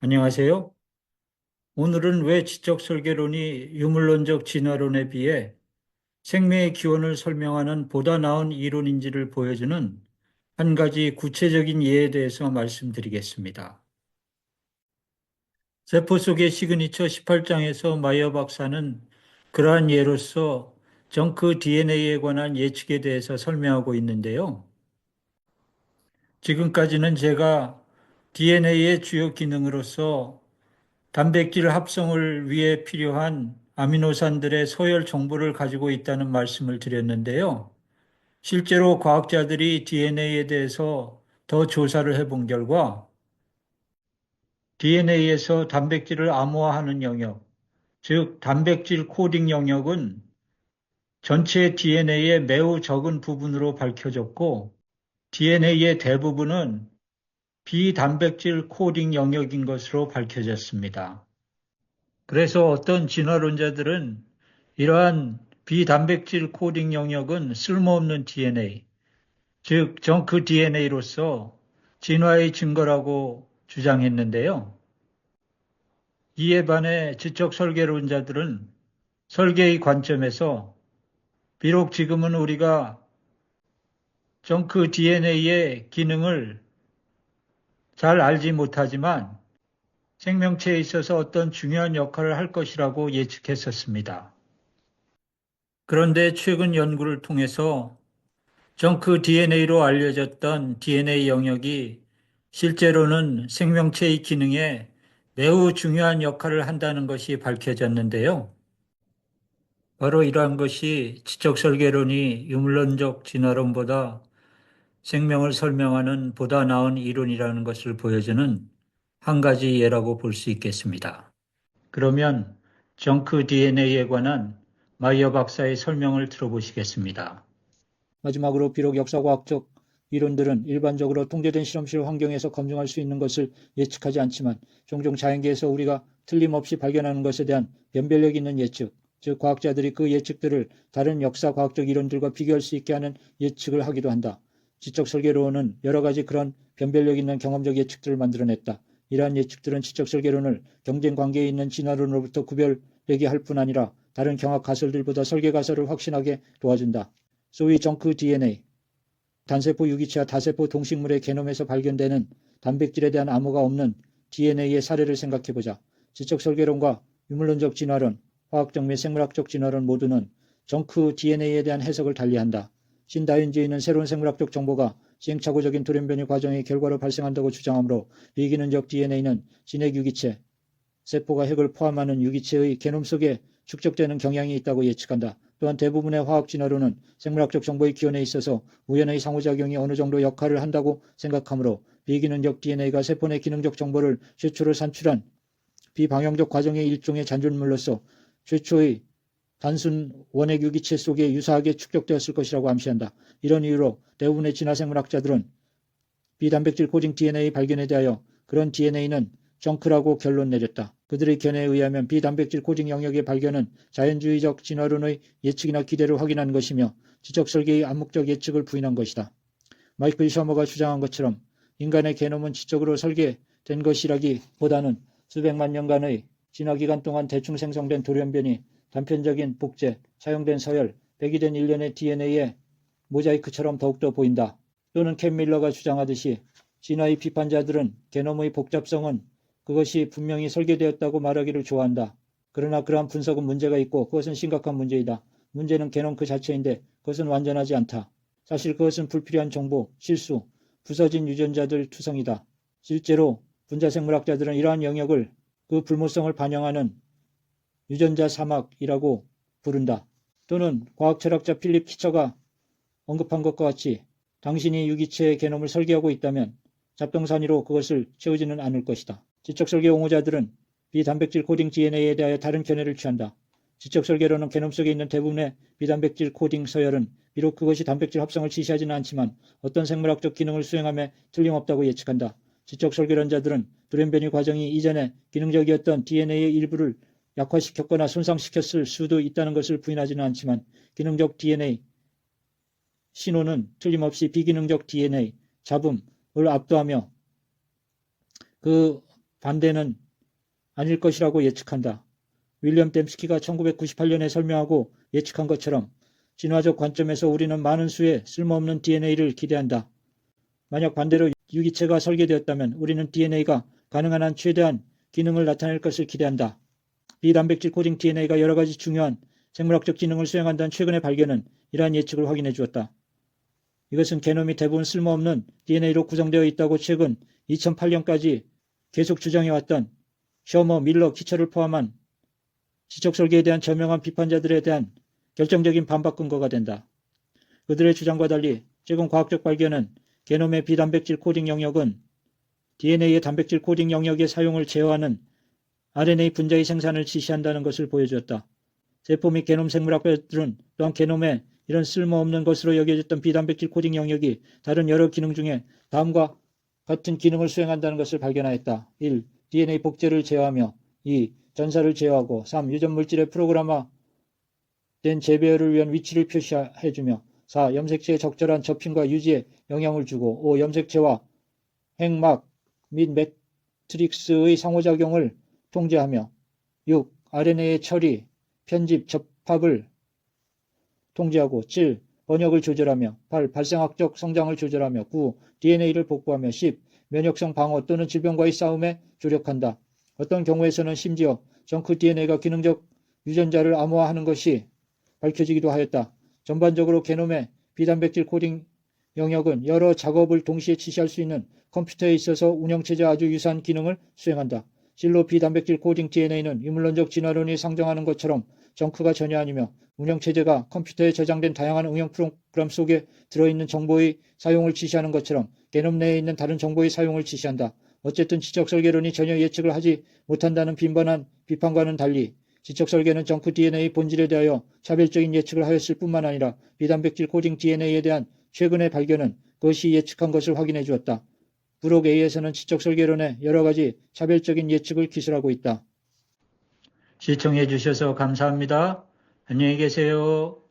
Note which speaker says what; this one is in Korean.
Speaker 1: 안녕하세요. 오늘은 왜 지적 설계론이 유물론적 진화론에 비해 생명의 기원을 설명하는 보다 나은 이론인지를 보여주는 한 가지 구체적인 예에 대해서 말씀드리겠습니다. 세포 속의 시그니처 18장에서 마이어 박사는 그러한 예로서 정크 DNA에 관한 예측에 대해서 설명하고 있는데요. 지금까지는 제가 DNA의 주요 기능으로서 단백질 합성을 위해 필요한 아미노산들의 서열 정보를 가지고 있다는 말씀을 드렸는데요. 실제로 과학자들이 DNA에 대해서 더 조사를 해본 결과 DNA에서 단백질을 암호화하는 영역, 즉 단백질 코딩 영역은 전체 DNA의 매우 적은 부분으로 밝혀졌고 DNA의 대부분은 비단백질 코딩 영역인 것으로 밝혀졌습니다. 그래서 어떤 진화론자들은 이러한 비단백질 코딩 영역은 쓸모없는 DNA, 즉 정크 DNA로서 진화의 증거라고 주장했는데요. 이에 반해 지적 설계론자들은 설계의 관점에서 비록 지금은 우리가 정크 DNA의 기능을 잘 알지 못하지만 생명체에 있어서 어떤 중요한 역할을 할 것이라고 예측했었습니다. 그런데 최근 연구를 통해서 정크 DNA로 알려졌던 DNA 영역이 실제로는 생명체의 기능에 매우 중요한 역할을 한다는 것이 밝혀졌는데요. 바로 이러한 것이 지적 설계론이 유물론적 진화론보다 생명을 설명하는 보다 나은 이론이라는 것을 보여주는 한 가지 예라고 볼 수 있겠습니다. 그러면 정크 DNA에 관한 마이어 박사의 설명을 들어보시겠습니다.
Speaker 2: 마지막으로 비록 역사과학적 이론들은 일반적으로 통제된 실험실 환경에서 검증할 수 있는 것을 예측하지 않지만 종종 자연계에서 우리가 틀림없이 발견하는 것에 대한 변별력 있는 예측, 즉 과학자들이 그 예측들을 다른 역사과학적 이론들과 비교할 수 있게 하는 예측을 하기도 한다. 지적 설계론은 여러 가지 그런 변별력 있는 경험적 예측들을 만들어냈다. 이러한 예측들은 지적 설계론을 경쟁 관계에 있는 진화론으로부터 구별되게 할 뿐 아니라 다른 경학 가설들보다 설계 가설을 확신하게 도와준다. 소위 정크 DNA, 단세포 유기체와 다세포 동식물의 게놈에서 발견되는 단백질에 대한 암호가 없는 DNA의 사례를 생각해보자. 지적 설계론과 유물론적 진화론, 화학적 및 생물학적 진화론 모두는 정크 DNA에 대한 해석을 달리한다. 신다윈주의는 새로운 생물학적 정보가 시행착오적인 돌연변이 과정의 결과로 발생한다고 주장하므로 비기능적 DNA는 진핵 유기체, 세포가 핵을 포함하는 유기체의 게놈 속에 축적되는 경향이 있다고 예측한다. 또한 대부분의 화학 진화론은 생물학적 정보의 기원에 있어서 우연의 상호작용이 어느 정도 역할을 한다고 생각하므로 비기능적 DNA가 세포 내 기능적 정보를 최초로 산출한 비방향적 과정의 일종의 잔존물로서 최초의 단순 원핵 유기체 속에 유사하게 축적되었을 것이라고 암시한다. 이런 이유로 대부분의 진화생물학자들은 비단백질 코딩 DNA 발견에 대하여 그런 DNA는 정크라고 결론 내렸다. 그들의 견해에 의하면 비단백질 코딩 영역의 발견은 자연주의적 진화론의 예측이나 기대를 확인한 것이며 지적 설계의 암묵적 예측을 부인한 것이다. 마이클 셔머가 주장한 것처럼 인간의 게놈은 지적으로 설계된 것이라기보다는 수백만 년간의 진화기간 동안 대충 생성된 돌연변이, 단편적인 복제, 사용된 서열, 배기된 일련의 DNA의 모자이크처럼 더욱더 보인다. 또는 캔 밀러가 주장하듯이 진화의 비판자들은 게놈의 복잡성은 그것이 분명히 설계되었다고 말하기를 좋아한다. 그러나 그러한 분석은 문제가 있고 그것은 심각한 문제이다. 문제는 게놈 그 자체인데 그것은 완전하지 않다. 사실 그것은 불필요한 정보, 실수, 부서진 유전자들 투성이다. 실제로 분자생물학자들은 이러한 영역을 그 불모성을 반영하는 유전자 사막이라고 부른다. 또는 과학철학자 필립 키처가 언급한 것과 같이 당신이 유기체의 게놈을 설계하고 있다면 잡동사니로 그것을 채우지는 않을 것이다. 지적설계 옹호자들은 비단백질 코딩 DNA에 대하여 다른 견해를 취한다. 지적설계로는 게놈 속에 있는 대부분의 비단백질 코딩 서열은 비록 그것이 단백질 합성을 지시하지는 않지만 어떤 생물학적 기능을 수행함에 틀림없다고 예측한다. 지적설계론자들은 돌연변이 과정이 이전에 기능적이었던 DNA의 일부를 약화시켰거나 손상시켰을 수도 있다는 것을 부인하지는 않지만 기능적 DNA 신호는 틀림없이 비기능적 DNA 잡음을 압도하며 그 반대는 아닐 것이라고 예측한다. 윌리엄 댐스키가 1998년에 설명하고 예측한 것처럼 진화적 관점에서 우리는 많은 수의 쓸모없는 DNA를 기대한다. 만약 반대로 유기체가 설계되었다면 우리는 DNA가 가능한 한 최대한 기능을 나타낼 것을 기대한다. 비단백질 코딩 DNA가 여러 가지 중요한 생물학적 기능을 수행한다는 최근의 발견은 이러한 예측을 확인해 주었다. 이것은 게놈이 대부분 쓸모없는 DNA로 구성되어 있다고 최근 2008년까지 계속 주장해왔던 셔머, 밀러, 키처를 포함한 지적 설계에 대한 저명한 비판자들에 대한 결정적인 반박 근거가 된다. 그들의 주장과 달리 최근 과학적 발견은 게놈의 비단백질 코딩 영역은 DNA의 단백질 코딩 영역의 사용을 제어하는 RNA 분자의 생산을 지시한다는 것을 보여주었다. 세포 및 게놈 생물학자들은 또한 게놈의 이런 쓸모없는 것으로 여겨졌던 비단백질 코딩 영역이 다른 여러 기능 중에 다음과 같은 기능을 수행한다는 것을 발견하였다. 1. DNA 복제를 제어하며 2. 전사를 제어하고 3. 유전 물질의 프로그래머된 재배열을 위한 위치를 표시해주며 4. 염색체의 적절한 접힘과 유지에 영향을 주고 5. 염색체와 핵막 및 매트릭스의 상호작용을 통제하며 6. RNA의 처리, 편집, 접합을 통제하고 7. 번역을 조절하며 8. 발생학적 성장을 조절하며 9. DNA를 복구하며 10. 면역성 방어 또는 질병과의 싸움에 조력한다. 어떤 경우에서는 심지어 정크 DNA가 기능적 유전자를 암호화하는 것이 밝혀지기도 하였다. 전반적으로 게놈의 비단백질 코딩 영역은 여러 작업을 동시에 지시할 수 있는 컴퓨터에 있어서 운영체제와 아주 유사한 기능을 수행한다. 실로 비단백질 코딩 DNA는 유물론적 진화론이 상정하는 것처럼 정크가 전혀 아니며 운영체제가 컴퓨터에 저장된 다양한 응용 프로그램 속에 들어있는 정보의 사용을 지시하는 것처럼 게놈 내에 있는 다른 정보의 사용을 지시한다. 어쨌든 지적설계론이 전혀 예측을 하지 못한다는 빈번한 비판과는 달리 지적설계는 정크 DNA 본질에 대하여 차별적인 예측을 하였을 뿐만 아니라 비단백질 코딩 DNA에 대한 최근의 발견은 그것이 예측한 것을 확인해 주었다. 브록 A에서는 지적설계론의 여러 가지 차별적인 예측을 기술하고 있다.
Speaker 1: 시청해 주셔서 감사합니다. 안녕히 계세요.